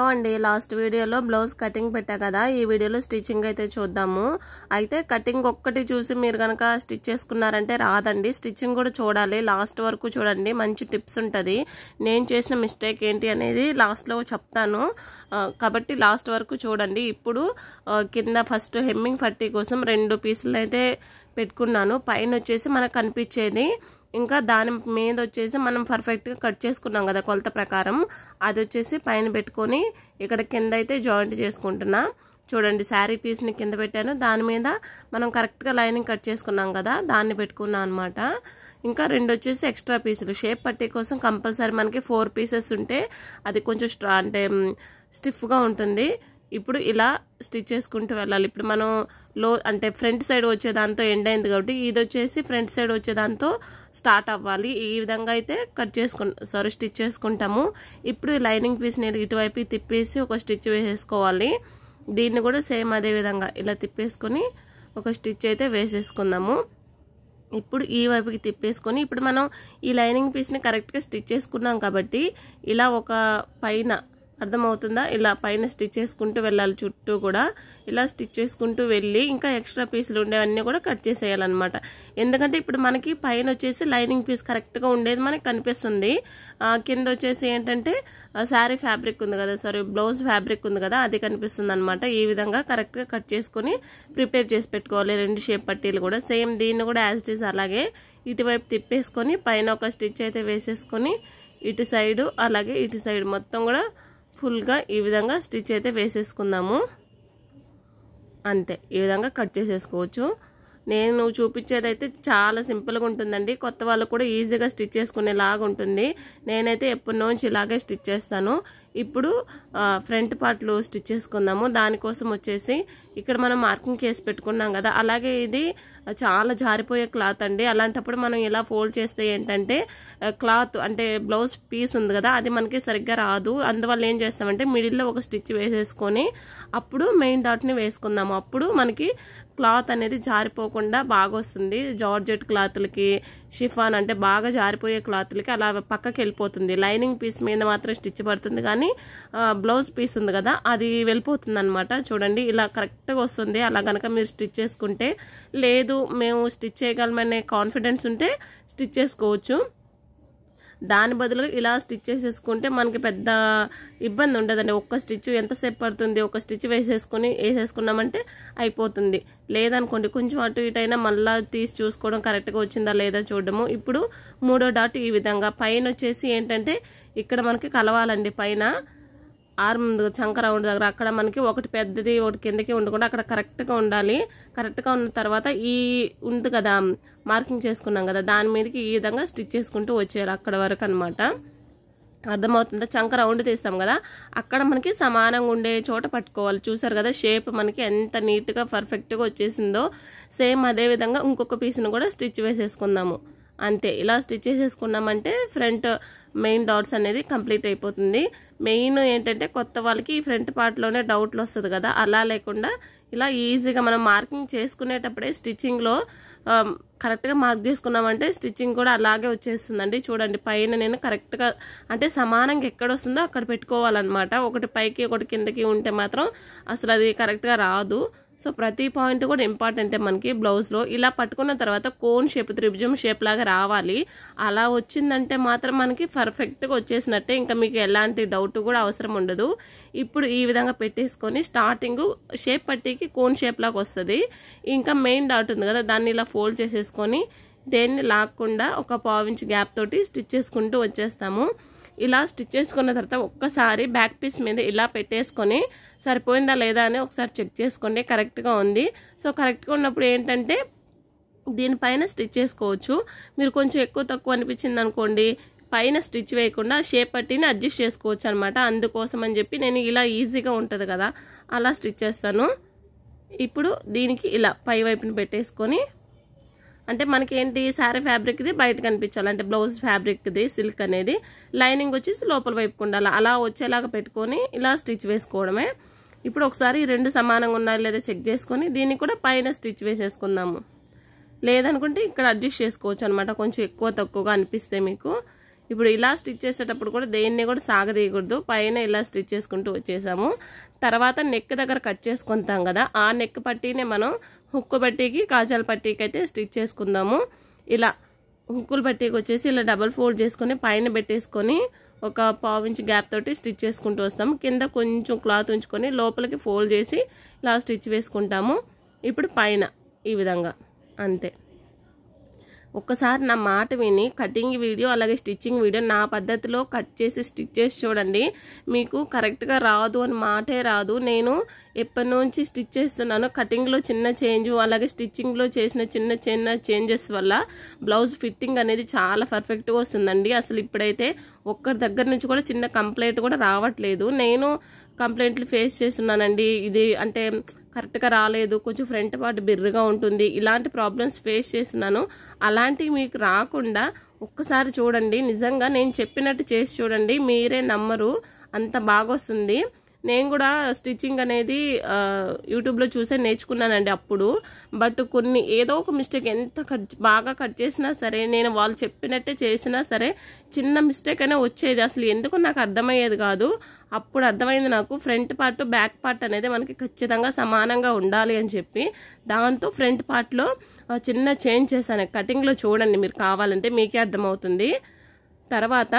అండి లాస్ట్ వీడియోలో blouse cutting పెట్టా కదా ఈ వీడియోలో స్టిచ్చింగ్ అయితే చూద్దాము అయితే కటింగ్ ఒక్కటి చూసి మీరు గనక స్టిచ్ చేసుకున్నారంటే రాదండి స్టిచ్చింగ్ కూడా చూడాలి లాస్ట్ వరకు చూడండి మంచి టిప్స్ ఉంటది నేను చేసిన మిస్టేక్ ఏంటి అనేది లాస్ట్ లో చెప్తాను కాబట్టి లాస్ట్ వరకు చూడండి ఇప్పుడు కింద ఫస్ట్ హెమ్మింగ్ పట్టీ కోసం రెండు పీసులు అయితే పెట్టుకున్నాను పైన వచ్చేసి మనకు కనిపించేది ఇంకా దాని మీద వచ్చేసి మనం పర్ఫెక్ట్ గా కట్ చేసుకున్నాం కదా కొలత ప్రకారం అది వచ్చేసి పైన పెట్టుకొని ఇక్కడ కింద అయితే జాయింట్ చేసుకుంటున్నా చూడండి సారీ పీస్ ని కింద పెట్టాను దాని మీద మనం కరెక్ట్ గా లైనింగ్ కట్ చేసుకున్నాం కదా దాన్ని పెట్టుకున్నాం అన్నమాట ఇంకా రెండు వచ్చేసి ఎక్స్ట్రా పీసులు షేప్ పట్టీ కోసం కంపల్సరీ మనకి 4 పీసెస్ ఉంటే అది కొంచెం అంటే స్టిఫ్ గా ఉంటుంది ఇప్పుడు ఇలా స్టిచ్ చేసుకుంటూ వెళ్ళాలి ఇప్పుడు మనం లో అంటే ఫ్రంట్ సైడ్ వచ్చేదాంతో ఎండ్ అయింది కాబట్టి ఇది వచ్చేసి ఫ్రంట్ సైడ్ వచ్చేదాంతో స్టార్ట్ అవ్వాలి ఈ విధంగా అయితే స్టిచ్ చేసుకుంటాము ఇప్పుడు లైనింగ్ పీస్ ని ఇటువైపు తిప్పేసి ఒక స్టిచ్ వేసేసుకోవాలి దీన్ని కూడా సేమ్ అదే విధంగా ఇలా తిప్పేసుకొని ఒక స్టిచ్ అయితే వేసేసుకుందాము ఇప్పుడు ఈ వైపుకి తిప్పేసుకొని ఇప్పుడు మనం ఈ లైనింగ్ పీస్ ని కరెక్ట్ గా స్టిచ్ చేసుకున్నాం కాబట్టి ఇలా ఒక పైన అర్థమవుతుందా ఇలా పైన స్టిచ్ చేసుకుంటూ వెళ్ళాలి చుట్టూ కూడా ఇలా స్టిచ్ చేసుకుంటూ వెళ్ళి ఇంకా ఎక్స్ట్రా పీసులు ఉండేవన్నీ కూడా కట్ చేసేయాలన్నమాట ఎందుకంటే ఇప్పుడు మనకి పైన వచ్చేసి లైనింగ్ పీస్ కరెక్ట్ గా ఉండేది మనకి కనిపిస్తుంది కింద వచ్చేసి ఏంటంటే శారీ ఫ్యాబ్రిక్ ఉంది కదా బ్లౌజ్ ఫ్యాబ్రిక్ ఉంది కదా అది కనిపిస్తుంది అనమాట ఈ విధంగా కరెక్ట్ గా కట్ చేసుకుని ప్రిపేర్ చేసి పెట్టుకోవాలి రెండు షేప్ పట్టీలు కూడా సేమ్ దీన్ని కూడా యాజ్ ఇట్ ఈస్ అలాగే ఇటువైపు తిప్పేసుకొని పైన ఒక స్టిచ్ అయితే వేసేసుకొని ఇటు సైడ్ అలాగే ఇటు సైడ్ మొత్తం కూడా ఫుల్ గా ఈ విధంగా స్టిచ్ అయితే వేసేసుకుందాము అంతే ఈ విధంగా కట్ చేసేసుకోవచ్చు నేను చూపించేది అయితే చాలా సింపుల్ గా ఉంటుందండి కొత్త వాళ్ళు కూడా ఈజీగా స్టిచ్ చేసుకునేలాగా ఉంటుంది నేనైతే ఎప్పటి నుంచి ఇలాగే స్టిచ్ చేస్తాను ఇప్పుడు ఫ్రంట్ పార్ట్లు స్టిచ్ చేసుకుందాము దానికోసం వచ్చేసి ఇక్కడ మనం మార్కింగ్ చేసి పెట్టుకున్నాం కదా అలాగే ఇది చాలా జారిపోయే క్లాత్ అండి అలాంటప్పుడు మనం ఇలా ఫోల్డ్ చేస్తే ఏంటంటే క్లాత్ అంటే బ్లౌజ్ పీస్ ఉంది కదా అది మనకి సరిగ్గా రాదు అందువల్ల ఏం చేస్తామంటే మిడిల్లో ఒక స్టిచ్ వేసేసుకొని అప్పుడు మెయిన్ డాట్ ని వేసుకుందాము అప్పుడు మనకి క్లాత్ అనేది జారిపోకుండా బాగా వస్తుంది జార్జెట్ క్లాత్లకి షిఫాన్ అంటే బాగా జారిపోయే క్లాత్లకి అలా పక్కకి వెళ్ళిపోతుంది లైనింగ్ పీస్ మీద మాత్రం స్టిచ్ పడుతుంది కానీ బ్లౌజ్ పీస్ ఉంది కదా అది వెళ్ళిపోతుంది అనమాట చూడండి ఇలా కరెక్ట్ గా వస్తుంది అలా గనక మీరు స్టిచ్ చేసుకుంటే లేదు మేము స్టిచ్ చేయగలమనే కాన్ఫిడెన్స్ ఉంటే స్టిచ్ చేసుకోవచ్చు దాని బదులుగా ఇలా స్టిచ్ చేసేసుకుంటే మనకి పెద్ద ఇబ్బంది ఉండదండి ఒక్క స్టిచ్ ఎంతసేపు పడుతుంది ఒక స్టిచ్ వేసేసుకున్నామంటే అయిపోతుంది లేదనుకోండి కొంచెం అటు ఇటు అయినా మళ్ళీ తీసి చూసుకోవడం కరెక్ట్గా వచ్చిందా లేదా చూడడము ఇప్పుడు మూడో డాట్ ఈ విధంగా పైన వచ్చేసి ఏంటంటే ఇక్కడ మనకి కలవాలండి పైన ఆర్మ్ చంక రౌండ్ దగ్గర అక్కడ మనకి ఒకటి పెద్దది ఒకటి కిందకి ఉండకుండా అక్కడ కరెక్ట్గా ఉండాలి కరెక్ట్గా ఉన్న తర్వాత ఈ ఉంది కదా మార్కింగ్ చేసుకున్నాం కదా దాని మీదకి ఈ విధంగా స్టిచ్ చేసుకుంటూ వచ్చేయాలి అక్కడ వరకు అనమాట అర్థమవుతుందా చంక రౌండ్ తీస్తాం కదా అక్కడ మనకి సమానంగా ఉండే చోట పట్టుకోవాలి చూసారు కదా షేప్ మనకి ఎంత నీట్ గా పర్ఫెక్ట్ గా వచ్చేసిందో సేమ్ అదే విధంగా ఇంకొక పీస్ ను కూడా స్టిచ్ వేసేసుకుందాము అంతే ఇలా స్టిచ్ చేసేసుకున్నామంటే ఫ్రంట్ మెయిన్ డాట్స్ అనేది కంప్లీట్ అయిపోతుంది మెయిన్ ఏంటంటే కొత్త వాళ్ళకి ఈ ఫ్రంట్ పార్ట్ లోనే డౌట్లు వస్తుంది కదా అలా లేకుండా ఇలా ఈజీగా మనం మార్కింగ్ చేసుకునేటప్పుడే స్టిచ్చింగ్ లో కరెక్ట్ గా మార్క్ చేసుకున్నామంటే స్టిచ్చింగ్ కూడా అలాగే వచ్చేస్తుందండి చూడండి పైన నేను కరెక్ట్ గా అంటే సమానంగా ఎక్కడ వస్తుందో అక్కడ పెట్టుకోవాలన్నమాట ఒకటి పైకి ఒకటి కిందకి ఉంటే మాత్రం అసలు అది కరెక్ట్ గా రాదు సో ప్రతి పాయింట్ కూడా ఇంపార్టెంటే మనకి బ్లౌజ్ లో ఇలా పట్టుకున్న తర్వాత కోన్ షేప్ త్రిభుజం షేప్ లాగా రావాలి అలా వచ్చిందంటే మాత్రం మనకి పర్ఫెక్ట్ గా వచ్చేసినట్టే ఇంకా మీకు ఎలాంటి డౌట్ కూడా అవసరం ఉండదు ఇప్పుడు ఈ విధంగా పెట్టేసుకొని స్టార్టింగ్ షేప్ పట్టీకి కోన్ షేప్ లాగా వస్తుంది ఇంకా మెయిన్ డాట్ ఉంది కదా దాన్ని ఇలా ఫోల్డ్ చేసేసుకొని దేన్ని లాక్కుండా ఒక 1/2 ఇంచ్ గ్యాప్ తోటి స్టిచ్ చేసుకుంటూ వచ్చేస్తాము ఇలా స్టిచ్ చేసుకున్న తర్వాత ఒక్కసారి బ్యాక్ పీస్ మీద ఇలా పెట్టేసుకొని సరిపోయిందా లేదా అని ఒకసారి చెక్ చేసుకోండి కరెక్ట్ గా ఉంది సో కరెక్ట్ గా ఉన్నప్పుడు ఏంటంటే దీనిపైన స్టిచ్ చేసుకోవచ్చు మీరు కొంచెం ఎక్కువ తక్కువ అనిపించింది అనుకోండి పైన స్టిచ్ వేయకుండా షేప్ పట్టీని అడ్జస్ట్ చేసుకోవచ్చు అనమాట అందుకోసం అని చెప్పి నేను ఇలా ఈజీగా ఉంటది కదా అలా స్టిచ్ చేస్తాను ఇప్పుడు దీనికి ఇలా పై వైపుని పెట్టేసుకొని అంటే మనకి ఏంటి సారీ ఫ్యాబ్రిక్ ది బయట కనిపించాలి అంటే బ్లౌజ్ ఫ్యాబ్రిక్ ది సిల్క్ అనేది లైనింగ్ వచ్చేసి లోపల వైపుకు ఉండాలి అలా వచ్చేలాగా పెట్టుకొని ఇలా స్టిచ్ వేసుకోవడమే ఇప్పుడు ఒకసారి రెండు సమానంగా ఉన్నాయో లేదో చెక్ చేసుకొని దీన్ని కూడా పైన స్టిచ్ వేసేసుకుందాము లేదనుకుంటే ఇక్కడ అడ్జస్ట్ చేసుకోవచ్చు అనమాట కొంచెం ఎక్కువ తక్కువగా అనిపిస్తే మీకు ఇప్పుడు ఇలా స్టిచ్ చేసేటప్పుడు కూడా దేన్ని కూడా సాగదీయకూడదు, పైన ఇలా స్టిచ్ చేసుకుంటూ వచ్చేసాము. తర్వాత నెక్ దగ్గర కట్ చేసుకుంటాం కదా, ఆ నెక్ పట్టీనే మనం హుక్కు పట్టీకి కాజాల పట్టీకి అయితే స్టిచ్ చేసుకుందాము. ఇలా హుక్కుల పట్టీకి వచ్చేసి ఇలా డబుల్ ఫోల్డ్ చేసుకొని పైన పెట్టేసుకొని ఒక 1/2 ఇంచ్ గ్యాప్ తోటి స్టిచ్ చేసుకుంటూ వస్తాము. కింద కొంచెం క్లాత్ ఉంచుకొని లోపలికి ఫోల్డ్ చేసి ఇలా స్టిచ్ వేసుకుంటాము. ఇప్పుడు పైన ఈ విధంగా అంతే. ఒక్కసారి నా మాట విని కటింగ్ వీడియో అలాగే స్టిచ్చింగ్ వీడియో నా పద్ధతిలో కట్ చేసి స్టిచ్ చేసి చూడండి. మీకు కరెక్ట్గా రాదు అని మాటే రాదు. నేను ఎప్పటి నుంచి స్టిచ్ చేస్తున్నాను, కటింగ్లో చిన్న చేంజ్ అలాగే స్టిచ్చింగ్లో చేసిన చిన్న చిన్న చేంజెస్ వల్ల బ్లౌజ్ ఫిట్టింగ్ అనేది చాలా పర్ఫెక్ట్గా వస్తుందండి. అసలు ఇప్పుడైతే ఒక్కరి దగ్గర నుంచి కూడా చిన్న కంప్లైంట్ కూడా రావట్లేదు. నేను కంప్లైంట్లు ఫేస్ చేస్తున్నానండి. ఇది అంటే కరెక్ట్గా రాలేదు, కొంచెం ఫ్రంట్ పార్ట్ బిర్రుగా ఉంటుంది, ఇలాంటి ప్రాబ్లమ్స్ ఫేస్ చేస్తున్నాను. అలాంటివి మీకు రాకుండా ఒక్కసారి చూడండి. నిజంగా నేను చెప్పినట్టు చేసి చూడండి, మీరే నమ్మరు, అంత బాగా వస్తుంది. నేను కూడా స్టిచ్చింగ్ అనేది యూట్యూబ్లో చూసే నేర్చుకున్నానండి అప్పుడు. బట్ కొన్ని ఏదో ఒక మిస్టేక్ ఎంత బాగా కట్ చేసినా సరే, నేను వాళ్ళు చెప్పినట్టే చేసినా సరే చిన్న మిస్టేక్ అయినా వచ్చేది. అసలు ఎందుకు నాకు అర్థమయ్యేది కాదు. అప్పుడు అర్థమైంది నాకు, ఫ్రంట్ పార్ట్ బ్యాక్ పార్ట్ అనేది మనకి ఖచ్చితంగా సమానంగా ఉండాలి అని చెప్పి. దాంతో ఫ్రంట్ పార్ట్లో చిన్న చేంజ్ చేశాను. కటింగ్లో చూడండి మీరు కావాలంటే, మీకే అర్థమవుతుంది. తర్వాత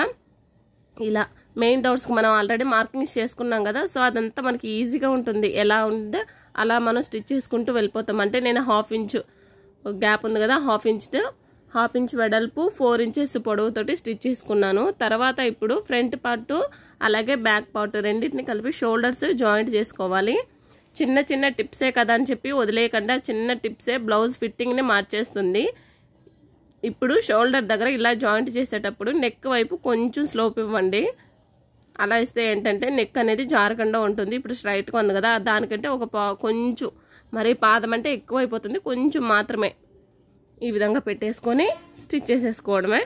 ఇలా మెయిన్ డౌట్స్కి మనం ఆల్రెడీ మార్కింగ్స్ చేసుకున్నాం కదా, సో అదంతా మనకి ఈజీగా ఉంటుంది. ఎలా ఉందో అలా మనం స్టిచ్ చేసుకుంటూ వెళ్ళిపోతాం. అంటే నేను 1/2 ఇంచ్ గ్యాప్ ఉంది కదా, 1/2 ఇంచ్ వెడల్పు 4 ఇంచెస్ పొడవుతోటి స్టిచ్ చేసుకున్నాను. తర్వాత ఇప్పుడు ఫ్రంట్ పార్ట్ అలాగే బ్యాక్ పార్ట్ రెండింటిని కలిపి షోల్డర్స్ జాయింట్ చేసుకోవాలి. చిన్న చిన్న టిప్సే కదా అని చెప్పి వదిలేయకుండా, చిన్న టిప్సే బ్లౌజ్ ఫిట్టింగ్ని మార్చేస్తుంది. ఇప్పుడు షోల్డర్ దగ్గర ఇలా జాయింట్ చేసేటప్పుడు నెక్ వైపు కొంచెం స్లోప్ ఇవ్వండి. అలా ఇస్తే ఏంటంటే నెక్ అనేది జారకుండా ఉంటుంది. ఇప్పుడు స్ట్రైట్గా ఉంది కదా, దానికంటే ఒక కొంచెం, మరి పాదం అంటే ఎక్కువ అయిపోతుంది, కొంచెం మాత్రమే ఈ విధంగా పెట్టేసుకొని స్టిచ్ చేసేసుకోవడమే.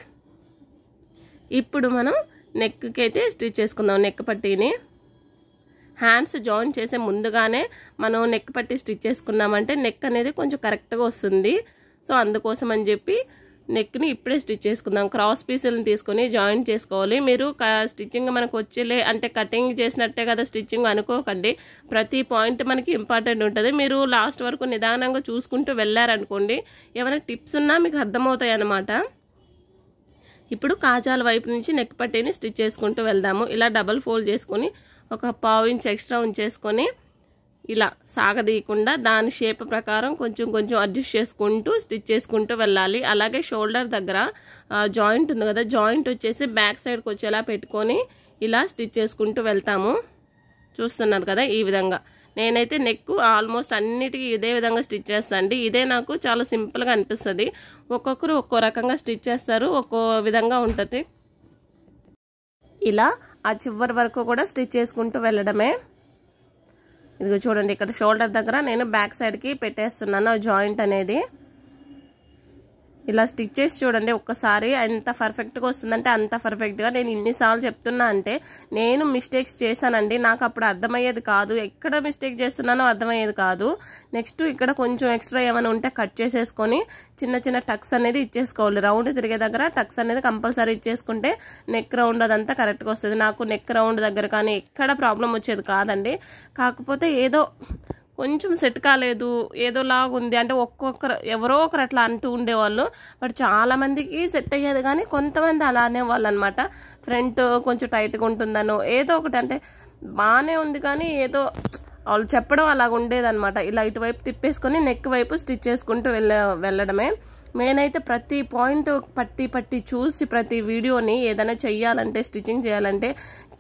ఇప్పుడు మనం నెక్కి అయితే స్టిచ్ చేసుకుందాం. నెక్ పట్టీని హ్యాండ్స్ జాయిన్ చేసే ముందుగానే మనం నెక్ పట్టీ స్టిచ్ చేసుకున్నామంటే నెక్ అనేది కొంచెం కరెక్ట్గా వస్తుంది. సో అందుకోసం అని చెప్పి నెక్ని ఇప్పుడే స్టిచ్ చేసుకుందాం. క్రాస్ పీసులను తీసుకొని జాయింట్ చేసుకోవాలి. మీరు స్టిచ్చింగ్ మనకు వచ్చేలే అంటే కటింగ్ చేసినట్టే కదా స్టిచ్చింగ్ అనుకోకండి. ప్రతి పాయింట్ మనకి ఇంపార్టెంట్ ఉంటుంది. మీరు లాస్ట్ వరకు నిదానంగా చూసుకుంటూ వెళ్ళారనుకోండి, ఏమైనా టిప్స్ ఉన్నా మీకు అర్థమవుతాయి అన్నమాట. ఇప్పుడు కాజాల వైపు నుంచి నెక్ పట్టీని స్టిచ్ చేసుకుంటూ వెళ్దాము. ఇలా డబల్ ఫోల్డ్ చేసుకొని ఒక 1/2 ఇంచ్ ఎక్స్ట్రా ఉంచేసుకొని ఇలా సాగదీయకుండా దాని షేప్ ప్రకారం కొంచెం కొంచెం అడ్జస్ట్ చేసుకుంటూ స్టిచ్ చేసుకుంటూ వెళ్ళాలి. అలాగే షోల్డర్ దగ్గర జాయింట్ ఉంది కదా, జాయింట్ వచ్చేసి బ్యాక్ సైడ్కి వచ్చేలా పెట్టుకొని ఇలా స్టిచ్ చేసుకుంటూ వెళ్తాము. చూస్తున్నారు కదా ఈ విధంగా. నేనైతే నెక్ ఆల్మోస్ట్ అన్నిటికీ ఇదే విధంగా స్టిచ్ చేస్తాను అండి. ఇదే నాకు చాలా సింపుల్గా అనిపిస్తుంది. ఒక్కొక్కరు ఒక్కో రకంగా స్టిచ్ చేస్తారు, ఒక్కో విధంగా ఉంటుంది. ఇలా ఆ చివరి వరకు కూడా స్టిచ్ చేసుకుంటూ వెళ్ళడమే. ఇదిగో చూడండి, ఇక్కడ షోల్డర్ దగ్గర నేను బ్యాక్ సైడ్కి పెట్టేస్తున్నాను జాయింట్ అనేది. ఇలా స్టిచ్ చేసి చూడండి ఒక్కసారి, ఎంత పర్ఫెక్ట్గా వస్తుందంటే అంత పర్ఫెక్ట్గా. నేను ఇన్నిసార్లు చెప్తున్నా అంటే నేను మిస్టేక్స్ చేశానండి, నాకు అప్పుడు అర్థమయ్యేది కాదు. ఎక్కడ మిస్టేక్ చేస్తున్నానో అర్థమయ్యేది కాదు. నెక్స్ట్ ఇక్కడ కొంచెం ఎక్స్ట్రా ఏమైనా ఉంటే కట్ చేసేసుకొని చిన్న చిన్న టక్స్ అనేది ఇచ్చేసుకోవాలి. రౌండ్ తిరిగే దగ్గర టక్స్ అనేది కంపల్సరీ ఇచ్చేసుకుంటే నెక్ రౌండ్ అదంతా కరెక్ట్గా వస్తుంది. నాకు నెక్ రౌండ్ దగ్గర కానీ ఎక్కడ ప్రాబ్లం వచ్చేది కాదండి. కాకపోతే ఏదో కొంచెం సెట్ కాలేదు, ఏదోలాగా ఉంది అంటే ఒక్కొక్కరు ఎవరో ఒకరు అట్లా అంటూ ఉండేవాళ్ళు. బట్ చాలా మందికి సెట్ అయ్యేది, కానీ కొంతమంది అలా అనేవాళ్ళు అనమాట. ఫ్రంట్ కొంచెం టైట్గా ఉంటుందనో ఏదో ఒకటి, అంటే బాగానే ఉంది కానీ ఏదో వాళ్ళు చెప్పడం అలాగ ఉండేదన్నమాట. ఇలా ఇటువైపు తిప్పేసుకొని నెక్ వైపు స్టిచ్ చేసుకుంటూ వెళ్ళడమే. నేనైతే ప్రతి పాయింట్ పట్టి చూసి ప్రతి వీడియోని ఏదైనా చెయ్యాలంటే, స్టిచ్చింగ్ చేయాలంటే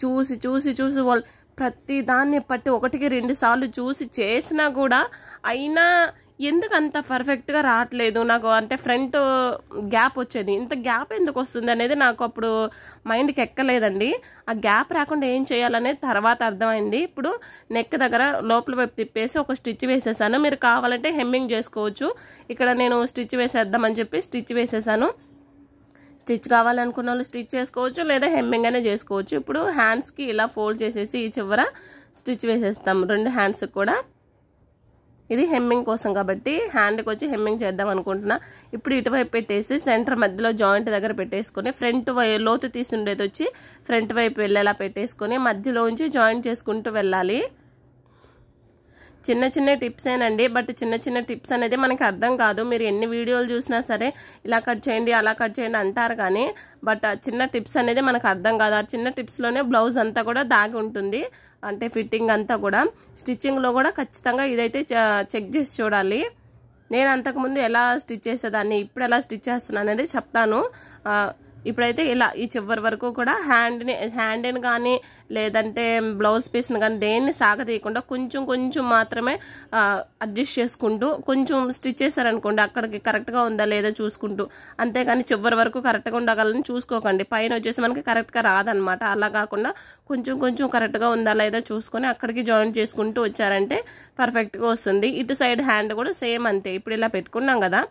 చూసి వాళ్ళు ప్రతి దాన్ని పట్టి 1-2 సార్లు చూసి చేసినా కూడా అయినా ఎందుకు అంత పర్ఫెక్ట్గా రావట్లేదు నాకు, అంటే ఫ్రంట్ గ్యాప్ వచ్చేది, ఇంత గ్యాప్ ఎందుకు వస్తుంది అనేది నాకు అప్పుడు మైండ్కి ఎక్కలేదండి. ఆ గ్యాప్ రాకుండా ఏం చేయాలనేది తర్వాత అర్థమైంది. ఇప్పుడు నెక్ దగ్గర లోపల వైపు తిప్పేసి ఒక స్టిచ్ వేసేసాను. మీరు కావాలంటే హెమ్మింగ్ చేసుకోవచ్చు. ఇక్కడ నేను స్టిచ్ వేసేద్దామని చెప్పి స్టిచ్ వేసేసాను. స్టిచ్ కావాలనుకున్న వాళ్ళు స్టిచ్ చేసుకోవచ్చు, లేదా హెమ్మింగ్ అనే చేసుకోవచ్చు. ఇప్పుడు హ్యాండ్స్కి ఇలా ఫోల్డ్ చేసేసి ఈ చివర స్టిచ్ వేసేస్తాం 2 హ్యాండ్స్కి కూడా. ఇది హెమ్మింగ్ కోసం కాబట్టి హ్యాండ్కి వచ్చి హెమ్మింగ్ చేద్దాం అనుకుంటున్నా. ఇప్పుడు ఇటువైపు పెట్టేసి సెంటర్ మధ్యలో జాయింట్ దగ్గర పెట్టేసుకొని ఫ్రంట్ లోతు తీసుండేది వచ్చి ఫ్రంట్ వైపు వెళ్ళేలా పెట్టేసుకొని మధ్యలో ఉంచి జాయింట్ చేసుకుంటూ వెళ్ళాలి. చిన్న చిన్న టిప్స్ ఏనండి, బట్ చిన్న చిన్న టిప్స్ అనేది మనకి అర్థం కాదు. మీరు ఎన్ని వీడియోలు చూసినా సరే ఇలా కట్ చేయండి అలా కట్ చేయండి అంటారు కానీ బట్ ఆ చిన్న టిప్స్ అనేది మనకు అర్థం కాదు. ఆ చిన్న టిప్స్లోనే బ్లౌజ్ అంతా కూడా దాగి ఉంటుంది, అంటే ఫిట్టింగ్ అంతా కూడా. స్టిచ్చింగ్లో కూడా ఖచ్చితంగా ఇదైతే చెక్ చేసి చూడాలి. నేను అంతకుముందు ఎలా స్టిచ్ చేసేదాన్ని, ఇప్పుడు ఎలా స్టిచ్ చేస్తున్నాను అనేది చెప్తాను. ఇప్పుడైతే ఇలా ఈ చివరి వరకు కూడా హ్యాండ్ని కానీ లేదంటే బ్లౌజ్ పీస్ని కానీ దేన్ని సాగతీయకుండా కొంచెం కొంచెం మాత్రమే అడ్జస్ట్ చేసుకుంటూ కొంచెం స్టిచ్ చేశారనుకోండి అక్కడికి కరెక్ట్గా ఉందా లేదా చూసుకుంటూ, అంతేగాని చివరి వరకు కరెక్ట్గా ఉండగలని చూసుకోకండి. పైన వచ్చేసి మనకి కరెక్ట్గా రాదనమాట. అలా కాకుండా కొంచెం కొంచెం కరెక్ట్గా ఉందా లేదా చూసుకొని అక్కడికి జాయిన్ చేసుకుంటూ వచ్చారంటే పర్ఫెక్ట్గా వస్తుంది. ఇటు సైడ్ హ్యాండ్ కూడా సేమ్ అంతే. ఇప్పుడు ఇలా పెట్టుకున్నాం కదా,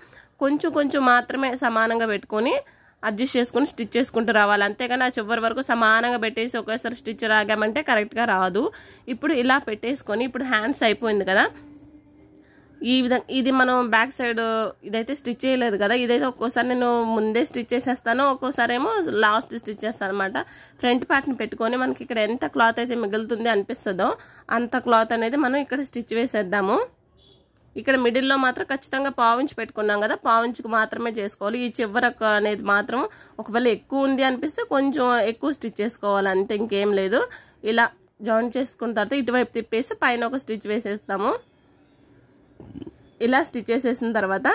కొంచెం కొంచెం మాత్రమే సమానంగా పెట్టుకొని అడ్జస్ట్ చేసుకుని స్టిచ్ చేసుకుంటూ రావాలి. అంతేగాని ఆ చివరి వరకు సమానంగా పెట్టేసి ఒకేసారి స్టిచ్ రాగామంటే కరెక్ట్గా రాదు. ఇప్పుడు ఇలా పెట్టేసుకొని ఇప్పుడు హ్యాండ్స్ అయిపోయింది కదా, ఈ విధంగా ఇది మనం బ్యాక్ సైడ్ ఇదైతే స్టిచ్ చేయలేదు కదా, ఇదైతే ఒక్కోసారి నేను ముందే స్టిచ్ చేసేస్తాను, ఒక్కోసారి ఏమో లాస్ట్ స్టిచ్ చేస్తాను అనమాట. ఫ్రంట్ పార్ట్ని పెట్టుకొని మనకి ఇక్కడ ఎంత క్లాత్ అయితే మిగులుతుంది అనిపిస్తుందో అంత క్లాత్ అనేది మనం ఇక్కడ స్టిచ్ వేసేద్దాము. ఇక్కడ మిడిల్లో మాత్రం ఖచ్చితంగా పావించి పెట్టుకున్నాం కదా, పావించుకు మాత్రమే చేసుకోవాలి. ఈ చివరకు అనేది మాత్రం ఒకవేళ ఎక్కువ ఉంది అనిపిస్తే కొంచెం ఎక్కువ స్టిచ్ చేసుకోవాలి, అంతే, ఇంకేం లేదు. ఇలా జాయిన్ చేసుకున్న తర్వాత ఇటువైపు తిప్పేసి పైన ఒక స్టిచ్ వేసేస్తాము. ఇలా స్టిచ్ చేసేసిన తర్వాత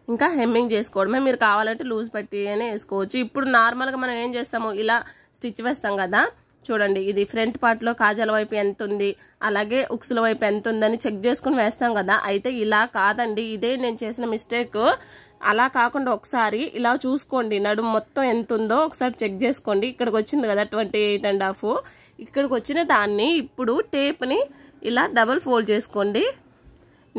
ఇంకా హెమ్మింగ్ చేసుకోవడమే. మీరు కావాలంటే లూజ్ పట్టి అని వేసుకోవచ్చు. ఇప్పుడు నార్మల్గా మనం ఏం చేస్తాము, ఇలా స్టిచ్ వేస్తాం కదా, చూడండి ఇది ఫ్రంట్ పార్ట్లో కాజాల వైపు ఎంత ఉంది అలాగే ఉక్సుల వైపు ఎంత ఉందని చెక్ చేసుకుని వేస్తాం కదా. అయితే ఇలా కాదండి, ఇదే నేను చేసిన మిస్టేక్. అలా కాకుండా ఒకసారి ఇలా చూసుకోండి, నడుము మొత్తం ఎంత ఉందో ఒకసారి చెక్ చేసుకోండి. ఇక్కడికి వచ్చింది కదా 28.5, ఇక్కడికి వచ్చిన దాన్ని ఇప్పుడు టేప్ని ఇలా డబుల్ ఫోల్డ్ చేసుకోండి.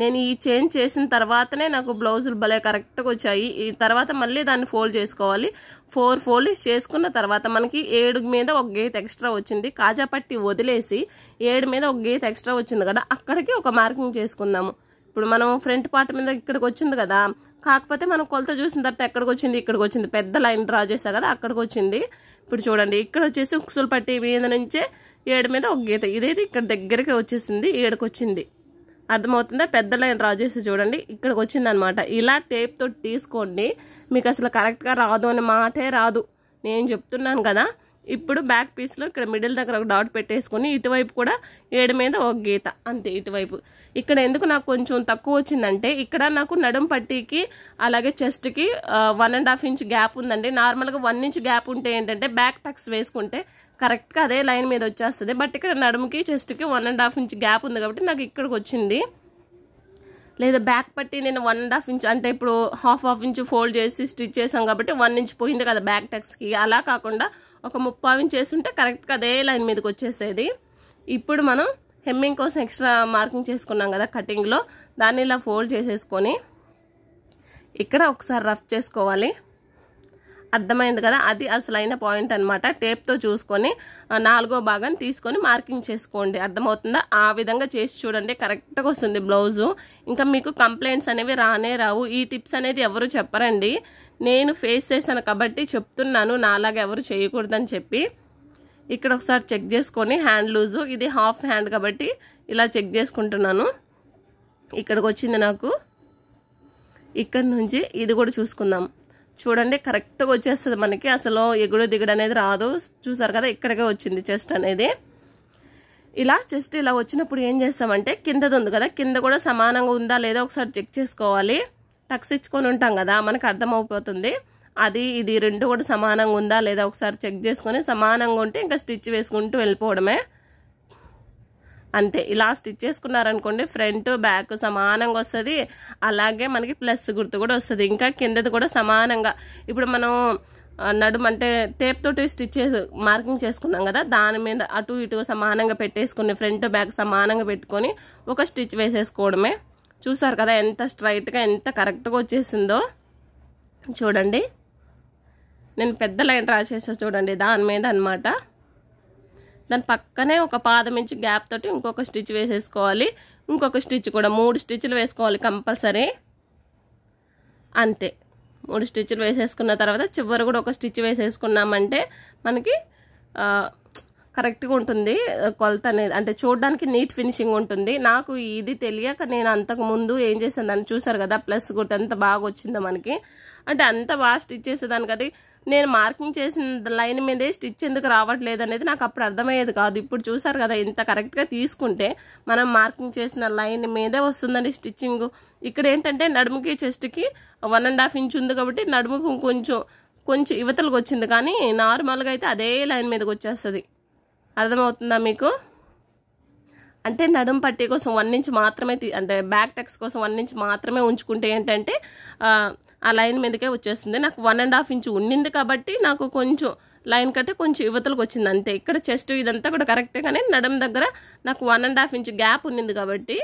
నేను ఈ చేంజ్ చేసిన తర్వాతనే నాకు బ్లౌజులు భలే కరెక్ట్గా వచ్చాయి. ఈ తర్వాత మళ్ళీ దాన్ని ఫోల్డ్ చేసుకోవాలి. 4 ఫోల్డ్ చేసుకున్న తర్వాత మనకి 7 మీద ఒక గీత ఎక్స్ట్రా వచ్చింది. కాజా పట్టి వదిలేసి 7 మీద ఒక గీత ఎక్స్ట్రా వచ్చింది కదా, అక్కడికి ఒక మార్కింగ్ చేసుకుందాము. ఇప్పుడు మనం ఫ్రంట్ పార్ట్ మీద ఇక్కడికి వచ్చింది కదా, కాకపోతే మనం కొలత చూసిన తర్వాత ఎక్కడికి వచ్చింది, ఇక్కడికి వచ్చింది, పెద్ద లైన్ డ్రా చేసా కదా అక్కడికి వచ్చింది. ఇప్పుడు చూడండి ఇక్కడ వచ్చేసి ఉక్సులు పట్టి మీద నుంచే 7 మీద ఒక గీత, ఇదైతే ఇక్కడ దగ్గరికి వచ్చేసింది, 7కి వచ్చింది. అర్థమవుతుందా? పెద్ద లైన్ డ్రా చేసి చూడండి ఇక్కడికి వచ్చింది అనమాట. ఇలా టేప్ తోటి తీసుకోండి, మీకు అసలు కరెక్ట్గా రాదు అని మాటే రాదు, నేను చెప్తున్నాను కదా. ఇప్పుడు బ్యాక్ పీస్లో ఇక్కడ మిడిల్ దగ్గర ఒక డాట్ పెట్టేసుకొని ఇటువైపు కూడా 7 మీద ఒక గీత, అంతే. ఇటువైపు ఇక్కడ ఎందుకు నాకు కొంచెం తక్కువ వచ్చిందంటే ఇక్కడ నాకు నడుం పట్టీకి అలాగే చెస్ట్కి 1.5 ఇంచ్ గ్యాప్ ఉందండి. నార్మల్గా 1 ఇంచ్ గ్యాప్ ఉంటే ఏంటంటే బ్యాక్ టక్స్ వేసుకుంటే కరెక్ట్గా అదే లైన్ మీద వచ్చేస్తుంది. బట్ ఇక్కడ నడుముకి చెస్ట్కి 1.5 ఇంచ్ గ్యాప్ ఉంది కాబట్టి నాకు ఇక్కడికి వచ్చింది. లేదా బ్యాక్ పట్టి నేను 1.5 ఇంచ్ అంటే ఇప్పుడు హాఫ్ ఇంచ్ ఫోల్డ్ చేసి స్టిచ్ చేసాం కాబట్టి 1 ఇంచ్ పోయింది కదా బ్యాక్ టక్స్కి. అలా కాకుండా ఒక 30 ఇంచ్ వేసుంటే కరెక్ట్గా అదే లైన్ మీదకి వచ్చేసేది. ఇప్పుడు మనం హెమ్మింగ్ కోసం ఎక్స్ట్రా మార్కింగ్ చేసుకున్నాం కదా కటింగ్లో, దాన్ని ఇలా ఫోల్డ్ చేసేసుకొని ఇక్కడ ఒకసారి రఫ్ చేసుకోవాలి. అర్థమైంది కదా, అది అసలైన పాయింట్ అనమాట. టేప్తో చూసుకొని 4వ భాగాన్ని తీసుకొని మార్కింగ్ చేసుకోండి. అర్థమవుతుందా? ఆ విధంగా చేసి చూడండి, కరెక్ట్గా వస్తుంది బ్లౌజు. ఇంకా మీకు కంప్లైంట్స్ అనేవి రానే రావు. ఈ టిప్స్ అనేది ఎవరు చెప్పరండి, నేను ఫేస్ చేశాను కాబట్టి చెప్తున్నాను, నాలాగా ఎవరు చేయకూడదని చెప్పి. ఇక్కడ ఒకసారి చెక్ చేసుకొని హ్యాండ్ లూజు, ఇది హాఫ్ హ్యాండ్ కాబట్టి ఇలా చెక్ చేసుకుంటున్నాను. ఇక్కడికి వచ్చింది నాకు, ఇక్కడ నుంచి ఇది కూడా చూసుకుందాం. చూడండి కరెక్ట్గా వచ్చేస్తుంది మనకి, అసలు ఎగుడు దిగుడు అనేది రాదు. చూసారు కదా ఇక్కడికే వచ్చింది చెస్ట్ అనేది. ఇలా చెస్ట్ ఇలా వచ్చినప్పుడు ఏం చేస్తామంటే కిందది ఉంది కదా, కింద కూడా సమానంగా ఉందా లేదా ఒకసారి చెక్ చేసుకోవాలి. టక్స్ ఇచ్చుకొని ఉంటాం కదా, మనకు అర్థమైపోతుంది. అది ఇది రెండు కూడా సమానంగా ఉందా లేదా ఒకసారి చెక్ చేసుకొని సమానంగా ఉంటే ఇంకా స్టిచ్ వేసుకుంటూ వెళ్ళిపోవడమే, అంతే. ఇలా స్టిచ్ చేసుకున్నారనుకోండి ఫ్రంట్ బ్యాక్ సమానంగా వస్తుంది, అలాగే మనకి ప్లస్ గుర్తు కూడా వస్తుంది. ఇంకా కిందది కూడా సమానంగా, ఇప్పుడు మనం నడుము అంటే టేప్ తోటి స్టిచ్ చేసి మార్కింగ్ చేసుకున్నాం కదా, దాని మీద అటు ఇటు సమానంగా పెట్టేసుకుని ఫ్రంట్ బ్యాక్ సమానంగా పెట్టుకొని ఒక స్టిచ్ వేసేసుకోవడమే. చూసారు కదా ఎంత స్ట్రైట్గా ఎంత కరెక్ట్గా వచ్చేసిందో. చూడండి నేను పెద్ద లైన్ డ్రా చేసా చూడండి దాని మీద అనమాట. దాని పక్కనే ఒక పాదం ఇంచు గ్యాప్ తోటి ఇంకొక స్టిచ్ వేసేసుకోవాలి. ఇంకొక స్టిచ్ కూడా 3 స్టిచ్లు వేసుకోవాలి కంపల్సరీ. అంతే 3 స్టిచ్లు వేసేసుకున్న తర్వాత చివరి కూడా ఒక స్టిచ్ వేసేసుకున్నామంటే మనకి కరెక్ట్గా ఉంటుంది కొలత అనేది, అంటే చూడడానికి నీట్ ఫినిషింగ్ ఉంటుంది. నాకు ఇది తెలియక నేను అంతకు ముందు ఏం చేసాను దాన్ని చూసారు కదా, ప్లస్ గుట్ ఎంత బాగా వచ్చిందో మనకి, అంటే అంత బాగా స్టిచ్ చేసేదాన్ని కదా. నేను మార్కింగ్ చేసిన లైన్ మీదే స్టిచ్ ఎందుకు రావట్లేదు అనేది నాకు అప్పుడు అర్థమయ్యేది కాదు. ఇప్పుడు చూసారు కదా ఇంత కరెక్ట్గా తీసుకుంటే మనం మార్కింగ్ చేసిన లైన్ మీదే వస్తుందండి స్టిచ్చింగ్. ఇక్కడ ఏంటంటే నడుముకి చెస్ట్కి 1.5 ఇంచ్ ఉంది కాబట్టి నడుము కొంచెం యువతలకు వచ్చింది, కానీ నార్మల్గా అయితే అదే లైన్ మీదకి వచ్చేస్తుంది. అర్థమవుతుందా మీకు? అంటే నడుము పట్టీ కోసం 1 ఇంచ్ మాత్రమే అంటే బ్యాక్ టక్స్ కోసం 1 ఇంచ్ మాత్రమే ఉంచుకుంటే ఏంటంటే ఆ లైన్ మీదకే వచ్చేస్తుంది. నాకు 1.5 ఇంచ్ ఉండింది కాబట్టి నాకు కొంచెం లైన్ కట్టే కొంచెం యువతలకు వచ్చింది అంతే. ఇక్కడ చెస్ట్ ఇదంతా కూడా కరెక్టే, కానీ నడుము దగ్గర నాకు 1.5 ఇంచ్ గ్యాప్ ఉండింది కాబట్టి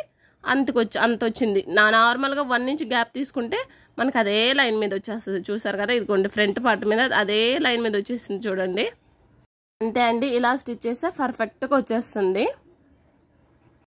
అంత వచ్చింది. నార్మల్గా 1 ఇంచ్ గ్యాప్ తీసుకుంటే మనకు అదే లైన్ మీద వచ్చేస్తుంది. చూసారు కదా, ఇదిగోండి ఫ్రంట్ పార్ట్ మీద అదే లైన్ మీద వచ్చేసింది చూడండి. అంతే అండి, ఇలా స్టిచ్ చేస్తే పర్ఫెక్ట్గా వచ్చేస్తుంది.